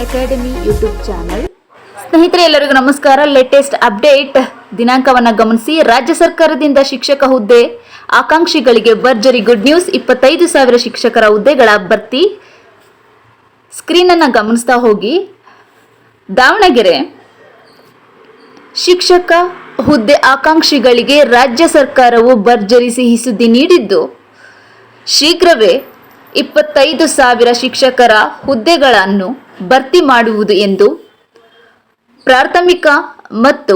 Academy YouTube channel. ಸ್ನೇಹಿತರೆ, ಎಲ್ಲರಿಗೂ ನಮಸ್ಕಾರ. ಲೇಟೆಸ್ಟ್ ಅಪ್ಡೇಟ್ ದಿನಾಂಕವನ್ನು ಗಮನಿಸಿ. ರಾಜ್ಯ ಸರ್ಕಾರದಿಂದ ಶಿಕ್ಷಕ ಹುದ್ದೆ ಆಕಾಂಕ್ಷಿಗಳಿಗೆ ಭರ್ಜರಿ ಗುಡ್ ನ್ಯೂಸ್. 25,000 ಶಿಕ್ಷಕರ ಹುದ್ದೆಗಳ ಭರ್ತಿ. ಸ್ಕ್ರೀನ್ ಅನ್ನು ಗಮನಿಸ್ತಾ ಹೋಗಿ. ದಾವಣಗೆರೆ ಶಿಕ್ಷಕ ಹುದ್ದೆ ಆಕಾಂಕ್ಷಿಗಳಿಗೆ ರಾಜ್ಯ ಸರ್ಕಾರವು ಭರ್ಜರಿ ಸಿಹಿ ಸುದ್ದಿ ನೀಡಿದ್ದು, ಶೀಘ್ರವೇ 25,000 ಶಿಕ್ಷಕರ ಹುದ್ದೆಗಳನ್ನು ಭರ್ತಿ ಮಾಡುವುದು ಎಂದು ಪ್ರಾಥಮಿಕ ಮತ್ತು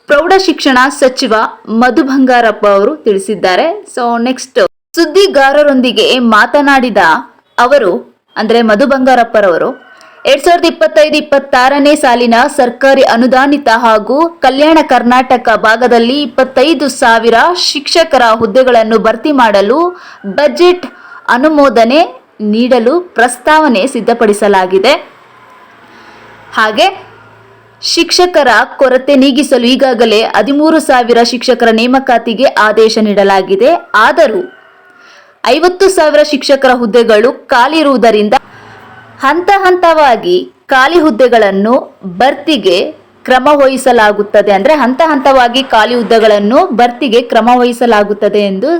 ಪ್ರೌಢಶಿಕ್ಷಣ ಸಚಿವ ಮಧು ಬಂಗಾರಪ್ಪ ಅವರು ತಿಳಿಸಿದ್ದಾರೆ. ನೆಕ್ಸ್ಟ್ ಸುದ್ದಿಗಾರರೊಂದಿಗೆ ಮಾತನಾಡಿದ ಅವರು ಮಧು ಬಂಗಾರಪ್ಪರವರು 2025-26ನೇ ಸಾಲಿನ ಸರ್ಕಾರಿ ಅನುದಾನಿತ ಹಾಗೂ ಕಲ್ಯಾಣ ಕರ್ನಾಟಕ ಭಾಗದಲ್ಲಿ 25,000 ಶಿಕ್ಷಕರ ಹುದ್ದೆಗಳನ್ನು ಭರ್ತಿ ಮಾಡಲು ಬಜೆಟ್ ಅನುಮೋದನೆ ನೀಡಲು ಪ್ರಸ್ತಾವನೆ ಸಿದ್ಧಪಡಿಸಲಾಗಿದೆ. ಹಾಗೆ ಶಿಕ್ಷಕರ ಕೊರತೆ ನೀಗಿಸಲು ಈಗಾಗಲೇ 13,000 ಶಿಕ್ಷಕರ ನೇಮಕಾತಿಗೆ ಆದೇಶ ನೀಡಲಾಗಿದೆ. ಆದರೂ 50,000 ಶಿಕ್ಷಕರ ಹುದ್ದೆಗಳು ಖಾಲಿ ಇರುವುದರಿಂದ ಹಂತ ಹಂತವಾಗಿ ಖಾಲಿ ಹುದ್ದೆಗಳನ್ನು ಭರ್ತಿಗೆ ಕ್ರಮ ವಹಿಸಲಾಗುತ್ತದೆ. ಹಂತ ಹಂತವಾಗಿ ಖಾಲಿ ಹುದ್ದೆಗಳನ್ನು ಭರ್ತಿಗೆ ಕ್ರಮ ವಹಿಸಲಾಗುತ್ತದೆ ಎಂದು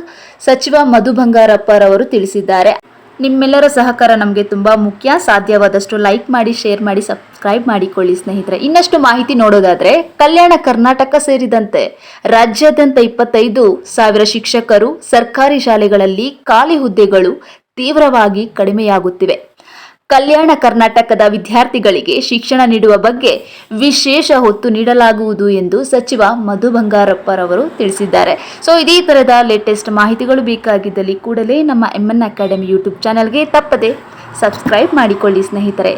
ಸಚಿವ ಮಧು ಬಂಗಾರಪ್ಪರವರು ತಿಳಿಸಿದ್ದಾರೆ. ನಿಮ್ಮೆಲ್ಲರ ಸಹಕಾರ ನಮಗೆ ತುಂಬ ಮುಖ್ಯ. ಸಾಧ್ಯವಾದಷ್ಟು ಲೈಕ್ ಮಾಡಿ, ಶೇರ್ ಮಾಡಿ, ಸಬ್ಸ್ಕ್ರೈಬ್ ಮಾಡಿಕೊಳ್ಳಿ ಸ್ನೇಹಿತರೆ. ಇನ್ನಷ್ಟು ಮಾಹಿತಿ ನೋಡೋದಾದ್ರೆ, ಕಲ್ಯಾಣ ಕರ್ನಾಟಕ ಸೇರಿದಂತೆ ರಾಜ್ಯಾದ್ಯಂತ 25,000 ಶಿಕ್ಷಕರು ಸರ್ಕಾರಿ ಶಾಲೆಗಳಲ್ಲಿ ಖಾಲಿ ಹುದ್ದೆಗಳು ತೀವ್ರವಾಗಿ ಕಡಿಮೆಯಾಗುತ್ತಿವೆ. ಕಲ್ಯಾಣ ಕರ್ನಾಟಕದ ವಿದ್ಯಾರ್ಥಿಗಳಿಗೆ ಶಿಕ್ಷಣ ನೀಡುವ ಬಗ್ಗೆ ವಿಶೇಷ ಒತ್ತು ನೀಡಲಾಗುವುದು ಎಂದು ಸಚಿವ ಮಧು ಬಂಗಾರಪ್ಪರವರು ತಿಳಿಸಿದ್ದಾರೆ. ಇದೇ ತರಹದ ಲೇಟೆಸ್ಟ್ ಮಾಹಿತಿಗಳು ಬೇಕಾಗಿದ್ದಲ್ಲಿ ಕೂಡಲೇ ನಮ್ಮ MN ಅಕಾಡೆಮಿ ಯೂಟ್ಯೂಬ್ ಚಾನಲ್ಗೆ ತಪ್ಪದೆ ಸಬ್ಸ್ಕ್ರೈಬ್ ಮಾಡಿಕೊಳ್ಳಿ ಸ್ನೇಹಿತರೆ.